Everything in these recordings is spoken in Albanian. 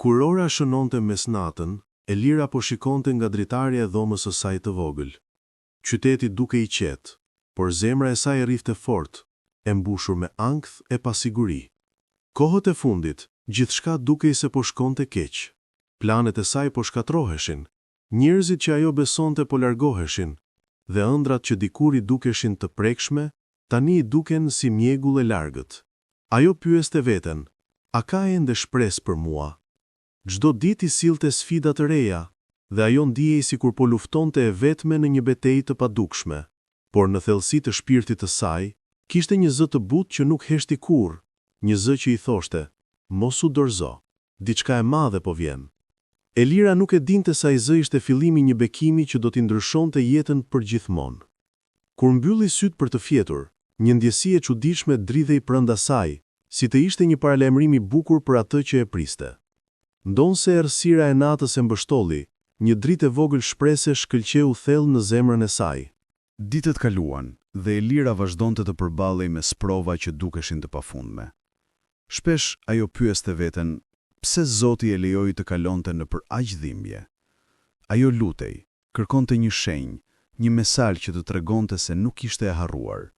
Kur ora shënonte mesnatën, Elira po shikonte nga dritarja e dhomës së saj të vogël. Qyteti duke i qetë, por zemra e saj rrifte fort, e mbushur me ankth e pasiguri. Kohët e fundit, gjithçka dukej se po shkonte keq. Planet e saj po shkatroheshin, njerëzit që ajo besonte po largoheshin, dhe ëndrat që dikur i dukeshin të prekshme, tani i duken si mjegull e largët. Ajo pyeste veten, a ka ende shpresë për mua? Çdo ditë i sillte sfida të reja, dhe ajo ndihej sikur po luftonte e vetme në një betejë të padukshme, por në thellësi të shpirtit të saj, kishte një zë të butë që nuk heshti kurrë, një zë që i thoshte, mos u dorëzo, diçka e madhe po vjen. Elira nuk e dinte se ai zë ishte fillimi i një bekimi që do t'i ndryshonte jetën përgjithmonë. Kur mbylli syt për të fjetur, një ndjesi e çuditshme dridhej brenda saj, si të ishte një paralajmërim i bukur për atë që e priste. Ndonse errësira e natës e mbështolli, një dritë e vogël shprese shkëlqeu thellë në zemrën e saj. Ditët kaluan dhe Elira vazhdonte të përballej me sprova që dukeshin të pafundme. Shpesh ajo pyeste veten, pse Zoti e lejoi të kalonte nëpër aq dhimbje? Ajo lutej, kërkonte një shenjë, një mesazh që të tregonte se nuk ishte e harruar.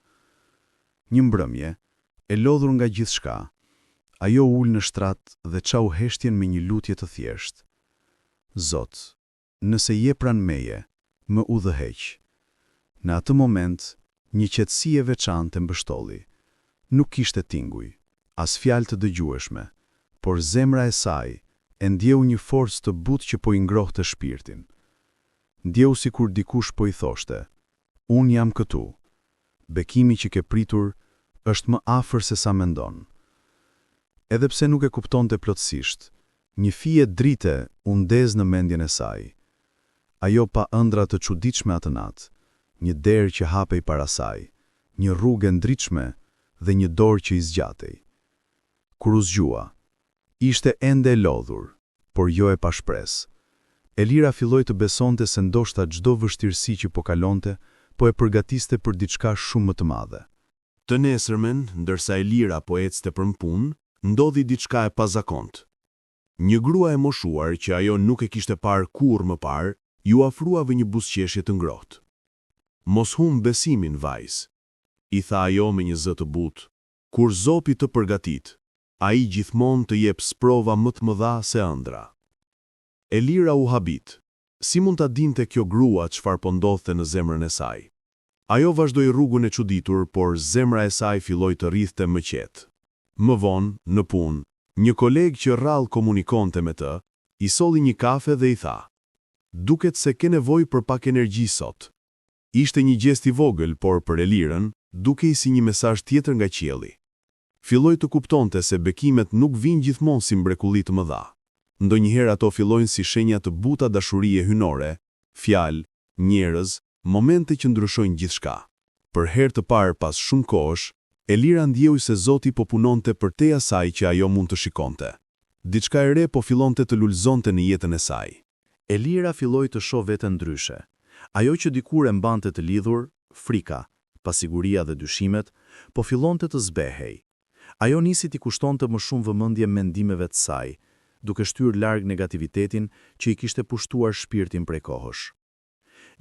Një mbrëmje, e lodhur nga gjithçka, ajo ul në shtrat dhe çau heshtjen me një lutje të thjeshtë. Zot, nëse je pranë meje, më udhëheq. Në atë moment, një qetësi e veçantë mbështolli. Nuk kishte tinguj, as fjalë të dëgjueshme, por zemra e saj e ndjeu një forcë të butë që po i ngrohte shpirtin. Ndjeu sikur dikush po i thoshte, unë jam këtu. Bekimi që ke pritur është më afër se sa mendon. Edhe pse nuk e kuptonte plotësisht, një fije drite u ndez në mendjen e saj. Ajo pa ëndra të çuditshme atë natë, një derë që hapej para saj, një rrugë ndritshme dhe një dorë që i zgjatej. Kur u zgjua, ishte ende e lodhur, por jo e pashpresë. Elira filloi të besonte se ndoshta çdo vështirësi që po kalonte, po e përgatiste për diçka shumë më të madhe. Të nesërmen, ndërsa Elira po ecte për punë, ndodhi diçka e pazakontë. Një grua e moshuar që ajo nuk e kishte parë kurrë më parë, ju afruave një buzëqeshje të ngrohtë. Mos humb besimin, vajzë, i tha ajo me një zë të butë. Kur Zoti të përgatit, ai gjithmonë të jep sprova më të mëdha se ëndra. Elira u habit. Si mund ta dinte kjo grua çfarë po ndodhte në zemrën e saj? Ajo vazhdoi rrugën e çuditur, por zemra e saj filloi të rrithte më qetë. Më vonë, në punë, një koleg që rrallë komunikonte me të, i solli një kafe dhe i tha, duket se ke nevojë për pak energji sot. Ishte një gjest i vogël, por për Elirën, dukej si një mesazh tjetër nga qielli. Filloi të kuptonte se bekimet nuk vijnë gjithmonë si mrekulli të mëdha. Ndonjëherë ato fillojnë si shenja të buta dashurie hynore, fjalë, njerëz, momente që ndryshojnë gjithçka. Për herë të parë pas shumë kohësh, Elira ndjeu se Zoti po punonte për te asaj që ajo mund të shikonte. Diçka e re po fillonte të lulëzonte në jetën e saj. Elira filloi të shoh veten ndryshe. Ajo që dikur e mbante të lidhur, frika, pasiguria dhe dyshimet, po fillonte të zbehej. Ajo nisi t'i kushtonte më shumë vëmendje mendimeve të saj, duke shtyrë larg negativitetin që i kishte pushtuar shpirtin prej kohësh.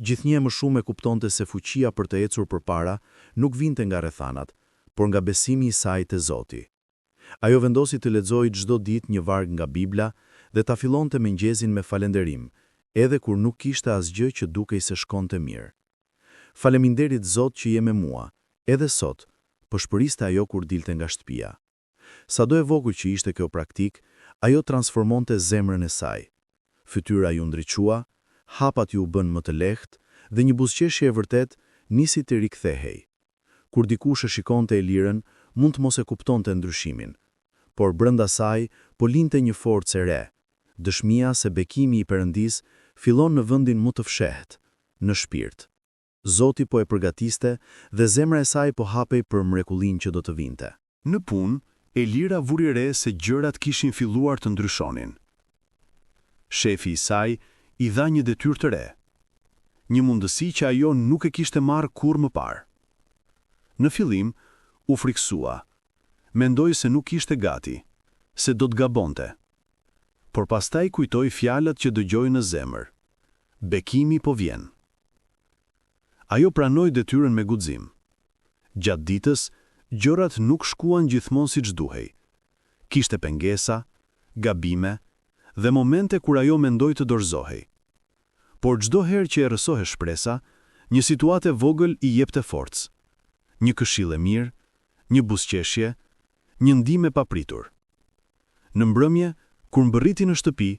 Gjithnjë më shumë e kuptonte se fuqia për të ecur përpara nuk vinte nga rrethanat, por nga besimi i saj te Zoti. Ajo vendosi të lexojë çdo ditë një varg nga Bibla dhe ta fillonte mëngjesin me falënderim, edhe kur nuk kishte asgjë që dukej se shkonte mirë. Faleminderit Zot që je me mua, edhe sot, po shpëriste ajo kur dilte nga shtëpia. Sado e vogël që ishte kjo praktik, ajo transformonte zemrën e saj. Fytyra ju ndriçua, hapat ju bën më të lehtë dhe një buzëqeshje e vërtet nisi të rikthehej. Kur dikush e shikonte Elirën, mund të mos e kuptonte ndryshimin, por brenda saj po linte një forcë e re, dëshmia se bekimi i Perëndis fillon në vendin më të fshehtë, në shpirt. Zoti po e përgatiste dhe zemra e saj po hapej për mrekullinë që do të vinte. Në punë, Elira vuri re se gjërat kishin filluar të ndryshonin. Shefi i saj i dha një detyrë të re, një mundësi që ajo nuk e kishte marrë kurrë më parë. Në fillim, u friksua. Mendoi se nuk ishte gati, se do të gabonte. por pastaj kujtoi fjalët që dëgjoi në zemër. Bekimi po vjen. Ajo pranoi detyrën me guxim. Gjatë ditës, gjërat nuk shkuan gjithmonë siç duhej. Kishte pengesa, gabime dhe momente kur ajo mendoi të dorëzohej. Por çdo herë që e rrësohej shpresa, një situatë e vogël i jepte forcë. Një këshill e mirë, një buzëqeshje, një ndihmë e papritur. Në mbrëmje, kur mbërriti në shtëpi,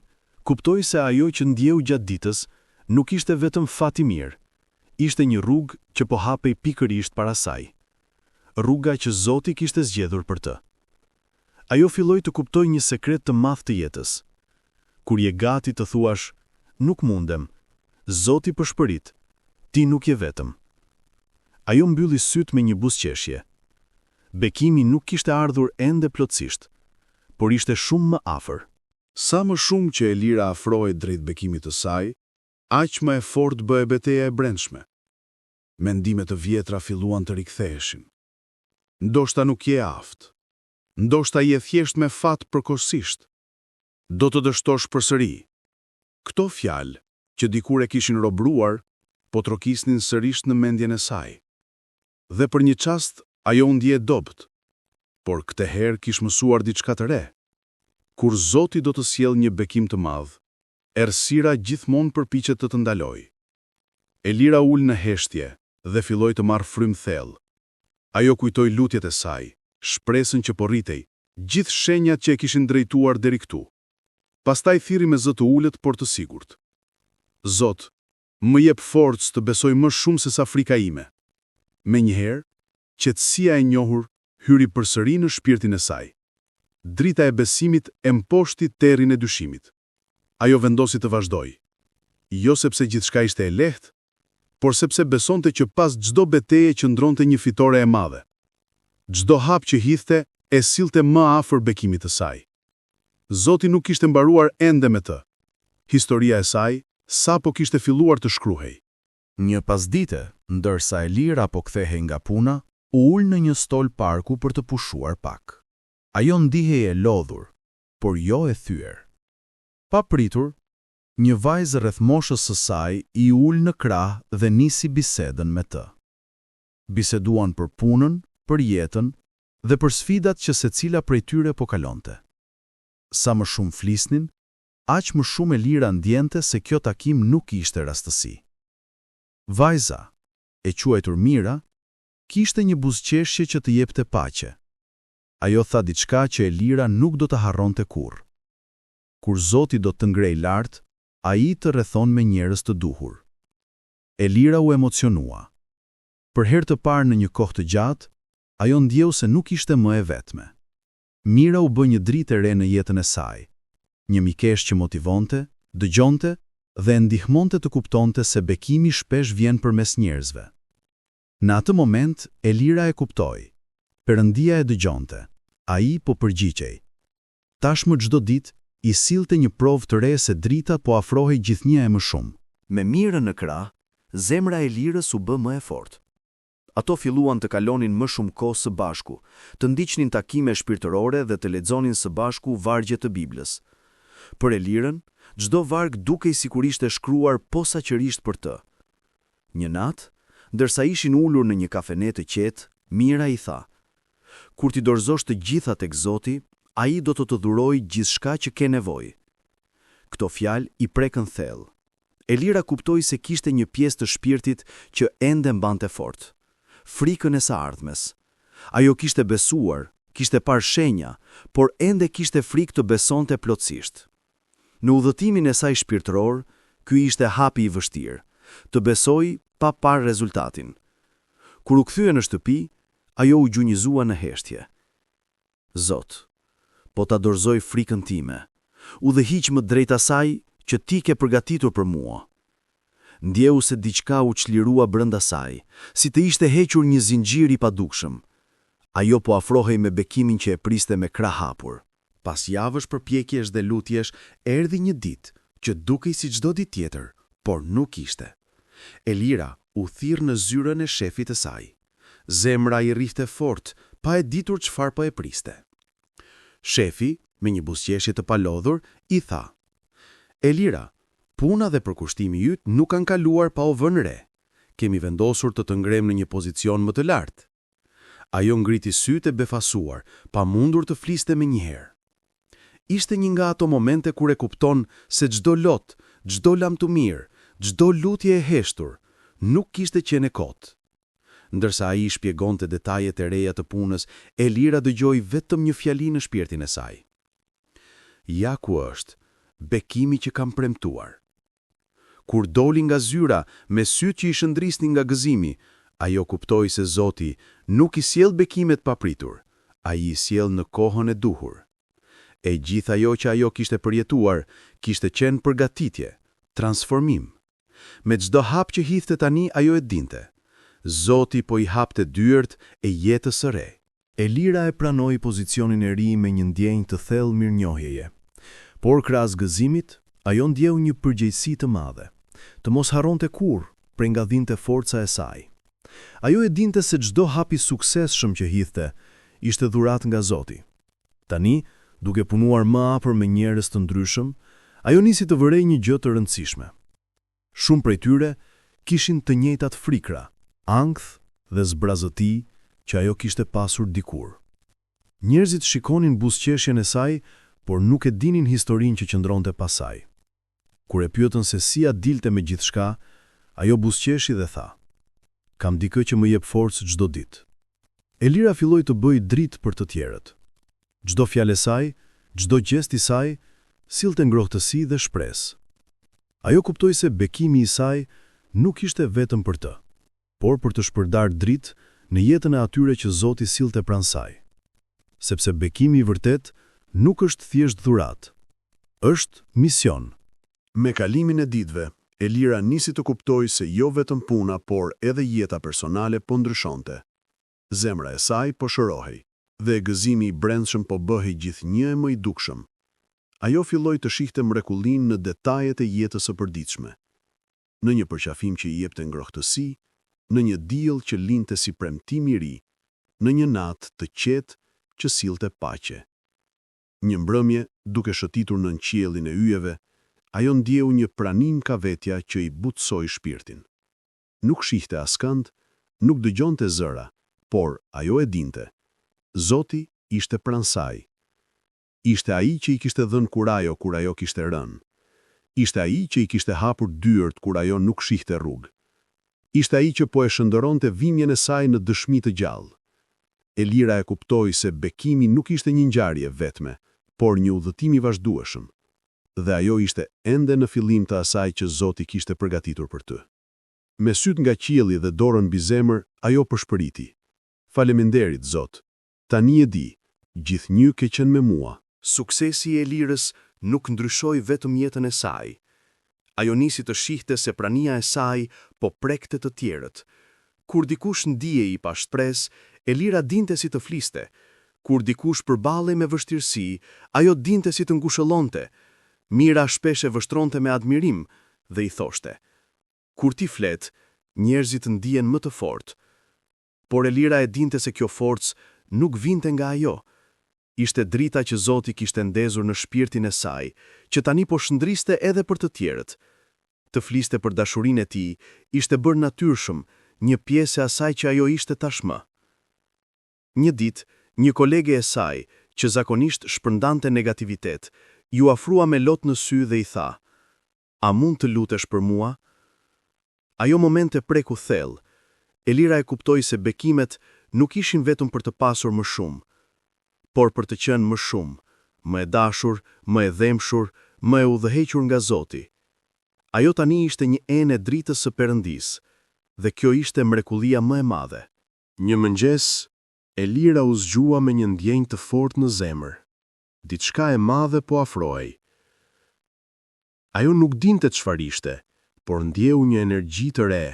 kuptoi se ajo që ndjeu gjatë ditës nuk ishte vetëm fat i mirë, ishte një rrugë që po hapej pikërisht para saj. Rruga që Zoti kishte zgjedhur për të. Ajo filloi të kuptojë një sekret të madh të jetës. Kur je gati të thuash, nuk mundem, Zoti përshpërit, ti nuk je vetëm. Ajo mbylli syt me një buzëqeshje. Bekimi nuk kishte ardhur ende plotësisht, por ishte shumë më afër. Sa më shumë që Elira afrohej drejt bekimit të saj, aq më e fortë bëhej betejë e brendshme. Mendimet të vjetra filluan të riktheheshin. Ndoshta nuk je aft. Ndoshta je thjesht me fat përkohësisht. Do të dështosh përsëri. Këto fjalë, që dikur e kishin robruar, po trokisnin sërish në mendjen e saj. Dhe për një çast, ajo u ndje dobët. Por këtë herë kish mësuar diçka të re. Kur Zoti do të sjellë një bekim të madh, errësira gjithmonë përpiqet të ndalojë. Elira ul në heshtje dhe filloi të marrë frymë thellë. Ajo kujtoi lutjet e saj, shpresën që po rritej, gjithë shenjat që e kishin drejtuar deri këtu. Pastaj thirri me zë të ulët por të sigurt. Zot, më jep forcë të besoj më shumë se sa frika ime. Menjëherë, qetësia e njohur hyri përsëri në shpirtin e saj. Drita e besimit e mposhti terrin e dyshimit. Ajo vendosi të vazhdoj. Jo sepse gjithçka ishte e lehtë, por sepse besonte që pas çdo betejë qëndronte një fitore e madhe. Çdo hap që hidhte e sillte më afër bekimit të saj. Zoti nuk kishte mbaruar ende me të. Historia e saj sapo kishte filluar të shkruhej. Një pasdite, ndërsa Elira po kthehej nga puna, u ul në një stol parku për të pushuar pak. Ajo ndihej e lodhur, por jo e thyer. Pa pritur, një vajzë rreth moshës së saj i ul në krah dhe nisi bisedën me të. Biseduan për punën, për jetën dhe për sfidat që secila prej tyre po kalonte. Sa më shumë flisnin, aq më shumë Elira ndjente se kjo takim nuk ishte rastësi. Vajza, e quajtur Mira, kishte një buzëqeshje që të jepte paqe. Ajo tha diçka që Elira nuk do të harronte kurrë. Kur Zoti do të ngrej lart, ai të rrethon me njerëz të duhur. Elira u emocionua. Për herë të parë në një kohë të gjatë, ajo ndjeu se nuk ishte më e vetme. Mira u bë një dritë e re në jetën e saj. Një mikesh që motivonte, dëgjonte dhe ndihmonte të kuptonte se bekimi shpesh vjen përmes njerëzve. Në atë moment, Elira e kuptoi. Perëndia e dëgjonte, ai po përgjigjej. Tashmë çdo ditë i sillte një provë të re se drita po afrohej gjithnjë e më shumë. Me Mirën në krah, zemra e Elirës u bë më e fortë. Ato filluan të kalonin më shumë kohë së bashku, të ndiqnin takime shpirtërore dhe të lexonin së bashku vargje të Biblës. Për Elirën, çdo varg dukej sikur ishte shkruar posaçërisht për të. Një natë, ndërsa ishin ulur në një kafene të qetë, Mira i tha: "Kur ti dorëzosh të gjitha tek Zoti, ai do të të dhurojë gjithçka që ke nevojë." Këto fjalë i prekën thellë. Elira kuptoi se kishte një pjesë të shpirtit që ende mbante fort. Frikën e së ardhmes. Ajo kishte besuar, kishte parë shenja, por ende kishte frikë të besonte plotësisht. Në udhëtimin e saj shpirtëror, ky ishte hapi i vështirë, të besoj pa parë rezultatin. Kur u kthye në shtëpi, ajo u gjunjëzua në heshtje. Zot, po ta dorëzoj frikën time, udhëhiq më drejt asaj që ti ke përgatitur për mua. Ndjeu se diçka u çlirua brenda saj, si të ishte hequr një zinxhir i padukshëm. Ajo po afrohej me bekimin që e priste me krah hapur. Pas javësh përpjekjesh dhe lutjesh, erdhi një ditë që dukej si çdo ditë tjetër, por nuk ishte. Elira u thirr në zyrën e shefit të saj. Zemra i rrifte fort, pa e ditur çfarë po e priste. Shefi, Me një buzëqeshje të palodhur, i tha: "Elira, puna dhe përkushtimi yt nuk kanë kaluar pa u vënë re. Kemi vendosur të ngrem në një pozicion më të lartë." Ajo ngriti sytë e befasuar, pa mundur të fliste menjëherë. Ishte një nga ato momente kur e kupton se çdo lot, çdo lam të mirë, çdo lutje e heshtur nuk kishte qenë e kotë. Ndërsa ai shpjegonte detajet e reja të punës, Elira dëgjoi vetëm një fjali në shpirtin e saj. Ja ku është bekimi që kam premtuar. Kur doli nga zyra me sytë që i shëndrisnin nga gëzimi, ajo kuptoi se Zoti nuk i sjell bekimet papritur, ai i sjell në kohën e duhur. E gjithë ajo që ajo kishte përjetuar, kishte qenë përgatitje, transformim. Me çdo hap që hidhte tani, ajo e dinte. Zoti po i hapte dyert e jetës së re. Elira e pranoi pozicionin e ri me një ndjenjë të thellë mirënjohjeje. Por krahas gëzimit, ajo ndjeu një përgjegjësi të madhe. Të mos harronte kurrë, prej nga dhinte forca e saj. Ajo e dinte se çdo hap i suksesshëm që hidhte ishte dhuratë nga Zoti. Tani, duke punuar më afër me njerëz të ndryshëm, ajo nisi të vërej një gjë të rëndësishme. Shumë prej tyre kishin të njëjtat frikra, ankth dhe zbrazëti që ajo kishte pasur dikur. Njerëzit shikonin buzëqeshjen e saj, por nuk e dinin historinë që qëndronte pas saj. Kur e pyetën se si a dilte me gjithçka, ajo buzëqeshi dhe tha: "Kam dikë që më jep forcë çdo ditë." Elira filloi të bëjë dritë për të tjerët. Çdo fjalë e saj, çdo gjest i saj sillte ngrohtësi dhe shpresë. Ajo kuptoi se bekimi i saj nuk ishte vetëm për të, por për të shpërndar dritë në jetën e atyre që Zoti sillte pranë saj. Sepse bekimi i vërtet nuk është thjesht dhuratë, është mision. Me kalimin e ditëve, Elira nisi të kuptoj se jo vetëm puna, por edhe jeta personale po ndryshonte. Zemra e saj po shërohej, dhe gëzimi i brendshëm po bëhej gjithnjë më i dukshëm. Ajo filloi të shihte mrekullinë në detajet e jetës së përditshme. Në një përqafim që i jepte ngrohtësi, në një diell që linte si premtim i ri, në një natë të qetë që sillte paqe. Një mbrëmje, duke shëtitur nën qiellin e yjeve, ajo ndjeu një pranim ka vetja që i butësoi shpirtin. Nuk shihte askënd, nuk dëgjonte zëra, por ajo e dinte. Zoti ishte pranë saj. Ishte ai që i kishte dhënë kurajo kur ajo kishte rënë. Ishte ai që i kishte hapur dyert kur ajo nuk shihte rrugë. Ishte ai që po e shëndëronte vimjen e saj në dëshmi të gjallë. Elira e kuptoi se bekimi nuk ishte një ngjarje vetme, por një udhëtim i vazhdueshëm. Dhe ajo ishte ende në fillim të asaj që Zoti kishte përgatitur për të. Me syt nga qielli dhe dorën mbi zemër, ajo përshpëriti: "Faleminderit, Zot. Tani e di, gjithnjë ke qenë me mua." Suksesi i Elirës nuk ndryshoi vetëm jetën e saj. Ajo nisi të shihte se prania e saj po prekte të tjerët. Kur dikush ndihej i pa shpresë, Elira dinte si të fliste. Kur dikush përballej me vështirësi, ajo dinte si të ngushëllonte. Mira shpesh e vështronte me admirim dhe i thoshte: "Kur ti flet, njerëzit ndihen më të fortë." Por Elira e dinte se kjo forcë nuk vinte nga ajo. Ishte drita që Zoti kishte ndezur në shpirtin e saj, që tani po shndriste edhe për të tjerët. Të fliste për dashurinë e tij ishte bërë natyrshëm, një pjesë e asaj që ajo ishte tashmë. Një ditë, një kolege e saj, që zakonisht shpërndante negativitet, ju afrua me lot në sy dhe i tha: "A mund të lutesh për mua?" Ajo momente preku thellë. Elira e kuptoi se bekimet nuk ishin vetëm për të pasur më shumë, por për të qenë më shumë, më e dashur, më e dhemshur, më e udhëhequr nga Zoti. Ajo tani ishte një enë e dritës së Perëndisë, dhe kjo ishte mrekullia më e madhe. Një mëngjes, Elira u zgjua me një ndjenjë të fortë në zemër. Diçka e madhe po afrohej. Ajo nuk dinte çfarë ishte, por ndjeu një energji të re,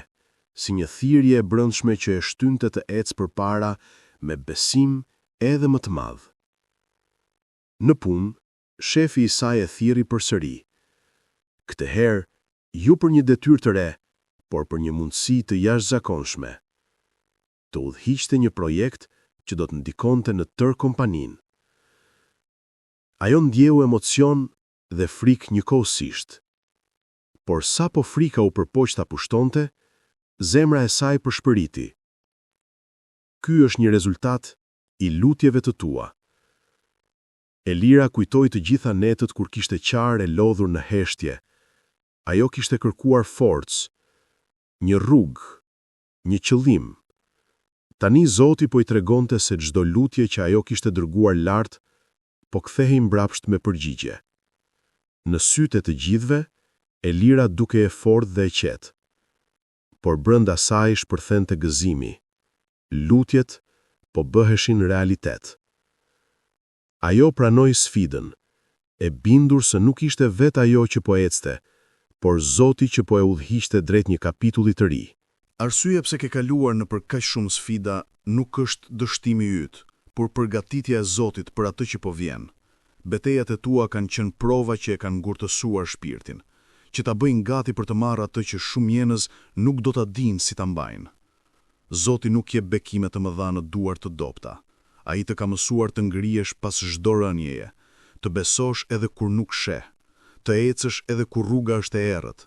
si një thirrje e brendshme që e shtynte të ecë përpara me besim edhe më të madh. Në punë, shefi i saj e thirri përsëri. Këtë herë, ju për një detyrë të re, por për një mundësi të jashtëzakonshme. Të udhëhiqte një projekt që do të ndikonte në tërë kompaninë. Ajo ndjeu emocion dhe frikë njëkohësisht. Por sa po frika u përpoq ta pushtonte, zemra e saj përshpëriti. Ky është një rezultat i lutjeve të tua. Elira kujtoi të gjitha netët kur kishte qarë e lodhur në heshtje. Ajo kishte kërkuar forcë, një rrugë, një qëllim. Tani Zoti po i tregonte se çdo lutje që ajo kishte dërguar lart, po kthehej mbrapsht me përgjigje. Në sytë e të gjithëve, Elira duke e fortë dhe e qetë. Por brenda saj shpërthente gëzimi. Lutjet po bëheshin realitet. Ajo pranoi sfidën, e bindur se nuk ishte vetë ajo që po ecte, por Zoti që po e udhëhiqte drejt një kapitulli të ri. Arsyeja pse ke kaluar nëpër kaq shumë sfida nuk është dështimi yt, por përgatitja e Zotit për atë që po vjen. Betejat e tua kanë qenë prova që e kanë ngurtësuar shpirtin, që ta bëjnë gati për të marrë atë që shumë njerëz nuk do ta dinë si ta mbajnë. Zoti nuk jep bekime të mëdha në duar të dobta. Ai të ka mësuar të ngrihesh pas çdo rënjeje, të besosh edhe kur nuk sheh, të ecësh edhe kur rruga është e errët.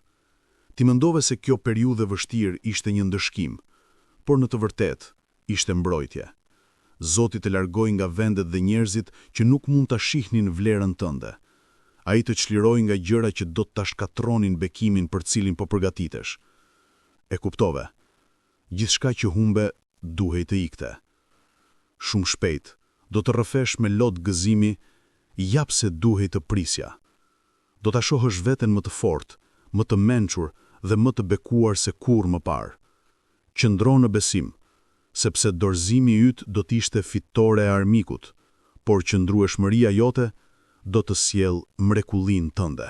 Ti mendove se kjo periudhë vështirë ishte një ndëshkim, por në të vërtetë ishte mbrojtje. Zoti të largoi nga vendet dhe njerëzit që nuk mund ta shihnin vlerën tënde. Ai të çliroi nga gjëra që do të ta shkatronin bekimin për cilin po përgatitesh. E kuptove. Gjithçka që humbe duhej të ikte. Shumë shpejt, do të rrëfesh me lot gëzimi, jap se duhej të prisja. Do ta shohësh veten më të fortë, më të mençur dhe më të bekuar se kurrë më parë. Qëndro në besim, sepse dorëzimi yt do të ishte fitore e armikut, por qëndrueshmëria jote do të sjellë mrekullinë tënde.